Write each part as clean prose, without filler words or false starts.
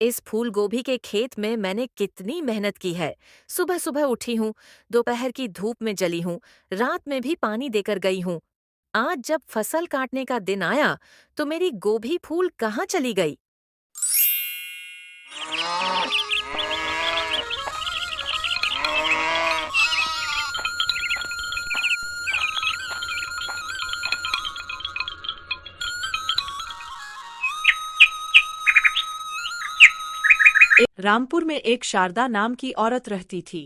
इस फूल गोभी के खेत में मैंने कितनी मेहनत की है। सुबह सुबह उठी हूँ, दोपहर की धूप में जली हूँ, रात में भी पानी देकर गई हूँ। आज जब फसल काटने का दिन आया, तो मेरी गोभी फूल कहाँ चली गई? रामपुर में एक शारदा नाम की औरत रहती थी।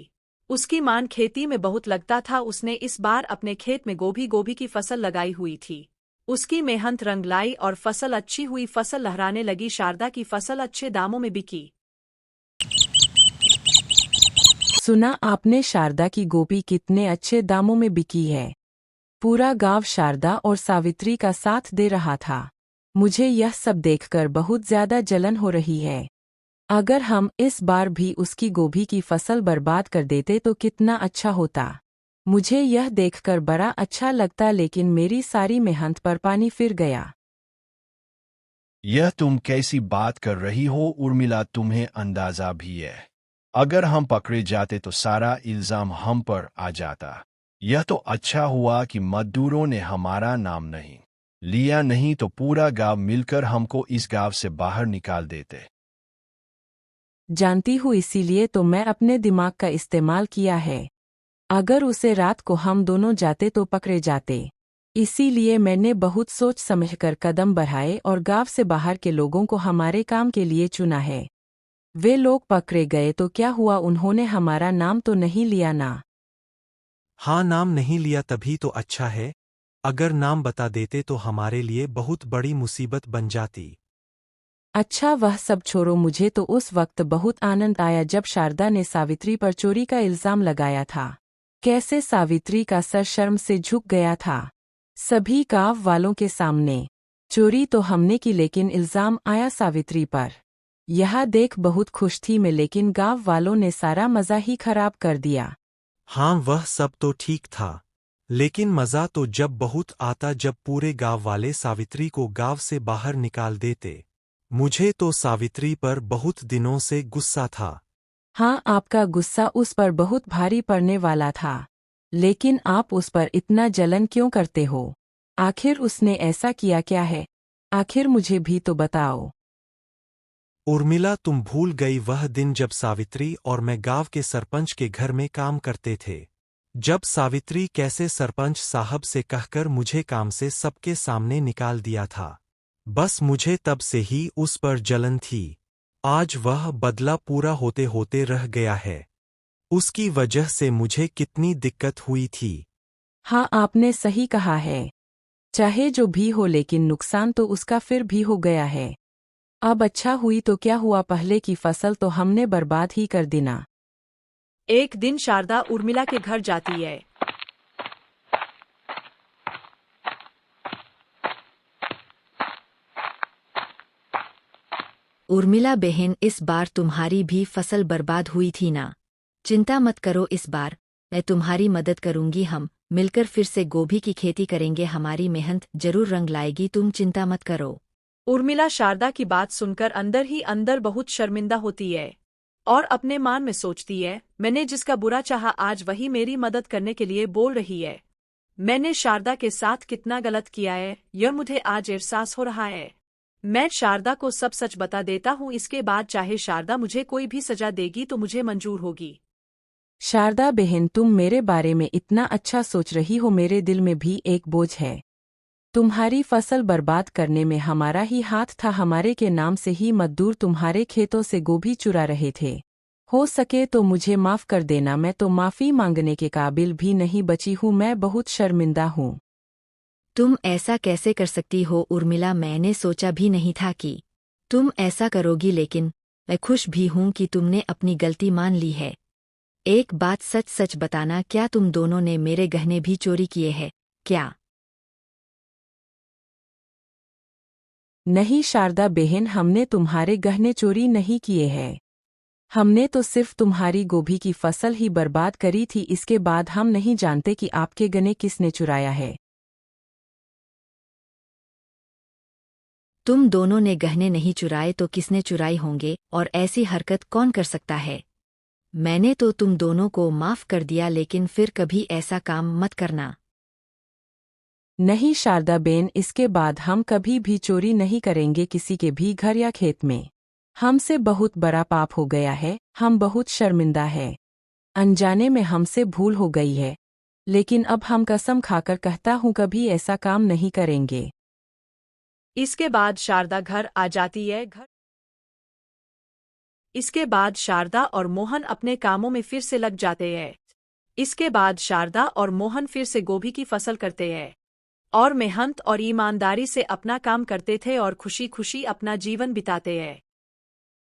उसकी मान खेती में बहुत लगता था। उसने इस बार अपने खेत में गोभी की फसल लगाई हुई थी। उसकी मेहनत रंग लाई और फसल अच्छी हुई। फसल लहराने लगी। शारदा की फसल अच्छे दामों में बिकी। सुना आपने शारदा की गोभी कितने अच्छे दामों में बिकी है। पूरा गांव शारदा और सावित्री का साथ दे रहा था। मुझे यह सब देखकर बहुत ज्यादा जलन हो रही है। अगर हम इस बार भी उसकी गोभी की फसल बर्बाद कर देते तो कितना अच्छा होता। मुझे यह देखकर बड़ा अच्छा लगता, लेकिन मेरी सारी मेहनत पर पानी फिर गया। यह तुम कैसी बात कर रही हो उर्मिला? तुम्हें अंदाजा भी है, अगर हम पकड़े जाते तो सारा इल्जाम हम पर आ जाता। यह तो अच्छा हुआ कि मजदूरों ने हमारा नाम नहीं लिया, नहीं तो पूरा गांव मिलकर हमको इस गांव से बाहर निकाल देते। जानती हूँ, इसीलिए तो मैं अपने दिमाग का इस्तेमाल किया है। अगर उसे रात को हम दोनों जाते तो पकड़े जाते। इसीलिए मैंने बहुत सोच समझकर कदम बढ़ाए और गांव से बाहर के लोगों को हमारे काम के लिए चुना है। वे लोग पकड़े गए तो क्या हुआ, उन्होंने हमारा नाम तो नहीं लिया ना। हाँ, नाम नहीं लिया तभी तो अच्छा है। अगर नाम बता देते तो हमारे लिए बहुत बड़ी मुसीबत बन जाती। अच्छा, वह सब छोड़ो। मुझे तो उस वक्त बहुत आनंद आया जब शारदा ने सावित्री पर चोरी का इल्जाम लगाया था। कैसे सावित्री का सर शर्म से झुक गया था सभी गांव वालों के सामने। चोरी तो हमने की, लेकिन इल्जाम आया सावित्री पर। यह देख बहुत खुश थी मैं, लेकिन गांव वालों ने सारा मजा ही खराब कर दिया। हाँ, वह सब तो ठीक था, लेकिन मज़ा तो जब बहुत आता जब पूरे गांव वाले सावित्री को गांव से बाहर निकाल देते। मुझे तो सावित्री पर बहुत दिनों से गुस्सा था। हाँ, आपका गुस्सा उस पर बहुत भारी पड़ने वाला था, लेकिन आप उस पर इतना जलन क्यों करते हो? आखिर उसने ऐसा किया क्या है? आखिर मुझे भी तो बताओ। उर्मिला, तुम भूल गई वह दिन जब सावित्री और मैं गांव के सरपंच के घर में काम करते थे। जब सावित्री कैसे सरपंच साहब से कहकर मुझे काम से सबके सामने निकाल दिया था। बस मुझे तब से ही उस पर जलन थी। आज वह बदला पूरा होते होते रह गया है। उसकी वजह से मुझे कितनी दिक्कत हुई थी। हाँ, आपने सही कहा है। चाहे जो भी हो, लेकिन नुकसान तो उसका फिर भी हो गया है। अब अच्छा हुई तो क्या हुआ, पहले की फसल तो हमने बर्बाद ही कर दी ना। एक दिन शारदा उर्मिला के घर जाती है। उर्मिला बहन, इस बार तुम्हारी भी फसल बर्बाद हुई थी ना। चिंता मत करो, इस बार मैं तुम्हारी मदद करूंगी। हम मिलकर फिर से गोभी की खेती करेंगे। हमारी मेहनत जरूर रंग लाएगी, तुम चिंता मत करो। उर्मिला शारदा की बात सुनकर अंदर ही अंदर बहुत शर्मिंदा होती है और अपने मान में सोचती है, मैंने जिसका बुरा चाहा आज वही मेरी मदद करने के लिए बोल रही है। मैंने शारदा के साथ कितना गलत किया है, यह मुझे आज एहसास हो रहा है। मैं शारदा को सब सच बता देता हूँ, इसके बाद चाहे शारदा मुझे कोई भी सजा देगी तो मुझे मंजूर होगी। शारदा बहन, तुम मेरे बारे में इतना अच्छा सोच रही हो, मेरे दिल में भी एक बोझ है। तुम्हारी फसल बर्बाद करने में हमारा ही हाथ था। हमारे के नाम से ही मजदूर तुम्हारे खेतों से गोभी चुरा रहे थे। हो सके तो मुझे माफ कर देना, मैं तो माफी मांगने के काबिल भी नहीं बची हूँ। मैं बहुत शर्मिंदा हूँ। तुम ऐसा कैसे कर सकती हो उर्मिला? मैंने सोचा भी नहीं था कि तुम ऐसा करोगी, लेकिन मैं खुश भी हूं कि तुमने अपनी गलती मान ली है। एक बात सच सच बताना, क्या तुम दोनों ने मेरे गहने भी चोरी किए हैं क्या? नहीं शारदा बहन, हमने तुम्हारे गहने चोरी नहीं किए हैं। हमने तो सिर्फ तुम्हारी गोभी की फसल ही बर्बाद करी थी। इसके बाद हम नहीं जानते कि आपके गहने किसने चुराया है। तुम दोनों ने गहने नहीं चुराए तो किसने चुराई होंगे, और ऐसी हरकत कौन कर सकता है? मैंने तो तुम दोनों को माफ कर दिया, लेकिन फिर कभी ऐसा काम मत करना। नहीं शारदा बेन, इसके बाद हम कभी भी चोरी नहीं करेंगे किसी के भी घर या खेत में। हमसे बहुत बड़ा पाप हो गया है, हम बहुत शर्मिंदा है। अनजाने में हमसे भूल हो गई है, लेकिन अब हम कसम खाकर कहता हूँ कभी ऐसा काम नहीं करेंगे। इसके बाद शारदा घर आ जाती है। इसके बाद शारदा और मोहन अपने कामों में फिर से लग जाते हैं। इसके बाद शारदा और मोहन फिर से गोभी की फसल करते हैं और मेहनत और ईमानदारी से अपना काम करते थे और खुशी खुशी अपना जीवन बिताते हैं।